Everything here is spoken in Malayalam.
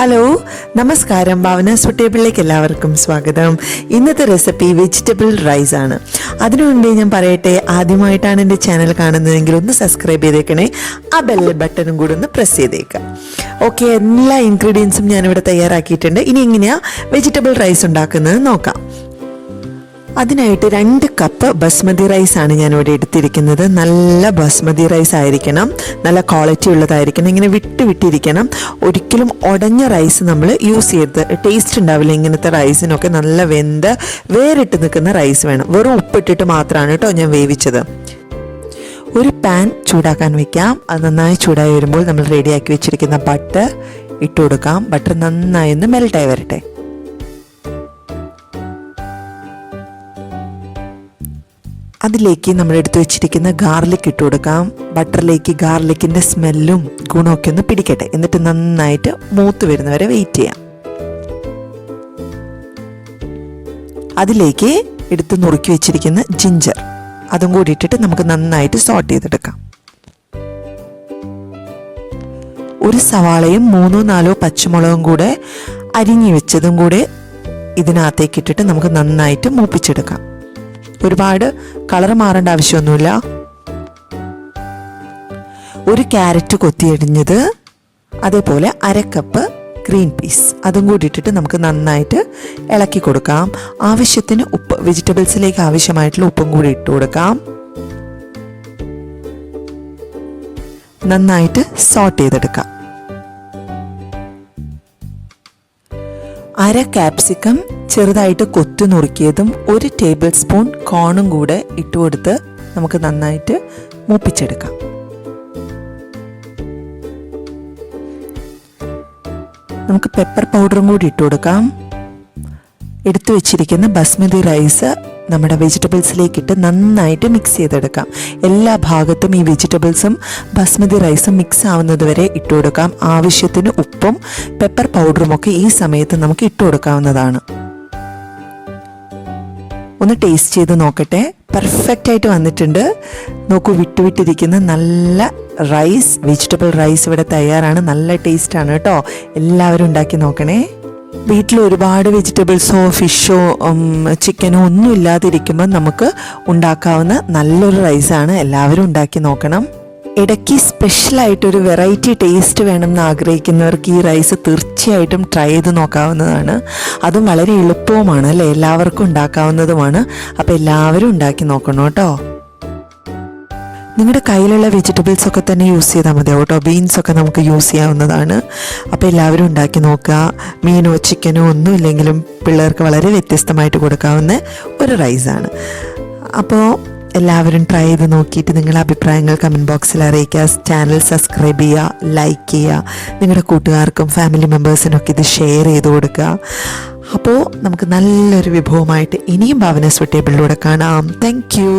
ഹലോ നമസ്കാരം, ഭാവന സുട്ടേബിളിലേക്ക് എല്ലാവർക്കും സ്വാഗതം. ഇന്നത്തെ റെസിപ്പി വെജിറ്റബിൾ റൈസ് ആണ്. അതിനുവേണ്ടി ഞാൻ പറയട്ടെ, ആദ്യമായിട്ടാണ് എൻ്റെ ചാനൽ കാണുന്നതെങ്കിൽ ഒന്ന് സബ്സ്ക്രൈബ് ചെയ്തേക്കണേ, ആ ബെൽ ബട്ടണും കൂടി ഒന്ന് പ്രസ് ചെയ്തേക്കാം. ഓക്കെ, എല്ലാ ഇൻഗ്രീഡിയൻസും ഞാനിവിടെ തയ്യാറാക്കിയിട്ടുണ്ട്. ഇനി എങ്ങനെയാണ് വെജിറ്റബിൾ റൈസ് ഉണ്ടാക്കുന്നത് നോക്കാം. അതിനായിട്ട് 2 കപ്പ് ബസ്മതി റൈസാണ് ഞാനിവിടെ എടുത്തിരിക്കുന്നത്. നല്ല ബസ്മതി റൈസ് ആയിരിക്കണം, നല്ല ക്വാളിറ്റി ഉള്ളതായിരിക്കണം, ഇങ്ങനെ വിട്ടിരിക്കണം. ഒരിക്കലും ഉടഞ്ഞ റൈസ് നമ്മൾ യൂസ് ചെയ്ത് ടേസ്റ്റ് ഉണ്ടാവില്ല. ഇങ്ങനത്തെ റൈസിനൊക്കെ നല്ല വെന്ത് വേറിട്ട് നിൽക്കുന്ന റൈസ് വേണം. വെറും ഉപ്പിട്ടിട്ട് മാത്രമാണ് കേട്ടോ ഞാൻ വേവിച്ചത്. ഒരു പാൻ ചൂടാക്കാൻ വെക്കാം. അത് നന്നായി ചൂടായി വരുമ്പോൾ നമ്മൾ റെഡിയാക്കി വെച്ചിരിക്കുന്ന ബട്ടർ ഇട്ട് കൊടുക്കാം. ബട്ടർ നന്നായി ഒന്ന് മെൽട്ടായി വരട്ടെ. അതിലേക്ക് നമ്മൾ എടുത്തു വെച്ചിരിക്കുന്ന ഗാർലിക് ഇട്ട് കൊടുക്കാം. ബട്ടറിലേക്ക് ഗാർലിക്കിൻ്റെ സ്മെല്ലും ഗുണമൊക്കെ ഒന്ന് പിടിക്കട്ടെ. എന്നിട്ട് നന്നായിട്ട് മൂത്ത് വരുന്നവരെ വെയിറ്റ് ചെയ്യാം. അതിലേക്ക് എടുത്ത് നുറുക്കി വെച്ചിരിക്കുന്ന ജിഞ്ചർ അതും കൂടി ഇട്ടിട്ട് നമുക്ക് നന്നായിട്ട് സോട്ട് ചെയ്തെടുക്കാം. ഒരു സവാളയും 3-4 പച്ചമുളകും കൂടെ അരിഞ്ഞു വെച്ചതും കൂടെ ഇതിനകത്തേക്ക് ഇട്ടിട്ട് നമുക്ക് നന്നായിട്ട് മൂപ്പിച്ചെടുക്കാം. ഒരുപാട് കളർ മാറേണ്ട ആവശ്യമൊന്നുമില്ല. ഒരു ക്യാരറ്റ് കൊത്തിയരിഞ്ഞത്, അതേപോലെ 1/2 കപ്പ് ഗ്രീൻ പീസ് അതും കൂടി ഇട്ടിട്ട് നമുക്ക് നന്നായിട്ട് ഇളക്കി കൊടുക്കാം. ആവശ്യത്തിന് ഉപ്പ്, വെജിറ്റബിൾസിലേക്ക് ആവശ്യമായിട്ടുള്ള ഉപ്പും കൂടി ഇട്ട് കൊടുക്കാം. നന്നായിട്ട് സോട്ട് ചെയ്തെടുക്കാം. 1/2 ക്യാപ്സിക്കം ചെറുതായിട്ട് കൊത്തി നുറുക്കിയതും 1 ടേബിൾ സ്പൂൺ കോണും കൂടെ ഇട്ടുകൊടുത്ത് നമുക്ക് നന്നായിട്ട് മൂപ്പിച്ചെടുക്കാം. നമുക്ക് പെപ്പർ പൗഡറും കൂടി ഇട്ട് കൊടുക്കാം. എടുത്തു വെച്ചിരിക്കുന്ന ബസ്മതി റൈസ് നമ്മുടെ വെജിറ്റബിൾസിലേക്കിട്ട് നന്നായിട്ട് മിക്സ് ചെയ്തെടുക്കാം. എല്ലാ ഭാഗത്തും ഈ വെജിറ്റബിൾസും ബസ്മതി റൈസും മിക്സ് ആവുന്നത് വരെ ഇട്ട് കൊടുക്കാം. ആവശ്യത്തിന് ഉപ്പും പെപ്പർ പൗഡറും ഒക്കെ ഈ സമയത്ത് നമുക്ക് ഇട്ട് കൊടുക്കാവുന്നതാണ്. ഒന്ന് ടേസ്റ്റ് ചെയ്ത് നോക്കട്ടെ. പെർഫെക്റ്റ് ആയിട്ട് വന്നിട്ടുണ്ട്. നോക്കൂ, വിട്ടിരിക്കുന്ന നല്ല റൈസ്, വെജിറ്റബിൾ റൈസ് ഇവിടെ തയ്യാറാണ്. നല്ല ടേസ്റ്റാണ് കേട്ടോ. എല്ലാവരും ഉണ്ടാക്കി നോക്കണേ. വീട്ടിൽ ഒരുപാട് വെജിറ്റബിൾസോ ഫിഷോ ചിക്കനോ ഒന്നും ഇല്ലാതിരിക്കുമ്പോൾ നമുക്ക് ഉണ്ടാക്കാവുന്ന നല്ലൊരു റൈസാണ്. എല്ലാവരും ഉണ്ടാക്കി നോക്കണം. ഇടയ്ക്ക് സ്പെഷ്യലായിട്ടൊരു വെറൈറ്റി ടേസ്റ്റ് വേണമെന്ന് ആഗ്രഹിക്കുന്നവർക്ക് ഈ റൈസ് തീർച്ചയായിട്ടും ട്രൈ ചെയ്ത് നോക്കാവുന്നതാണ്. അതും വളരെ എളുപ്പവുമാണ് അല്ലേ, എല്ലാവർക്കും ഉണ്ടാക്കാവുന്നതുമാണ്. അപ്പോൾ എല്ലാവരും ഉണ്ടാക്കി നോക്കണം കേട്ടോ. നിങ്ങളുടെ കയ്യിലുള്ള വെജിറ്റബിൾസൊക്കെ തന്നെ യൂസ് ചെയ്താൽ മതി കേട്ടോ. ബീൻസൊക്കെ നമുക്ക് യൂസ് ചെയ്യാവുന്നതാണ്. അപ്പോൾ എല്ലാവരും ഉണ്ടാക്കി നോക്കുക. മീനോ ചിക്കനോ ഒന്നും ഇല്ലെങ്കിലും പിള്ളേർക്ക് വളരെ വ്യത്യസ്തമായിട്ട് കൊടുക്കാവുന്ന ഒരു റൈസാണ്. അപ്പോൾ എല്ലാവരും ട്രൈ ചെയ്ത് നോക്കിയിട്ട് നിങ്ങളുടെ അഭിപ്രായങ്ങൾ കമൻറ്റ് ബോക്സിൽ അറിയിക്കുക. ചാനൽ സബ്സ്ക്രൈബ് ചെയ്യുക, ലൈക്ക് ചെയ്യുക. നിങ്ങളുടെ കൂട്ടുകാർക്കും ഫാമിലി മെമ്പേഴ്സിനൊക്കെ ഇത് ഷെയർ ചെയ്ത് കൊടുക്കുക. അപ്പോൾ നമുക്ക് നല്ലൊരു വിഭവമായിട്ട് ഇനിയും ഭാവന സുട്ടേബിളിലൂടെ കാണാം. Thank you.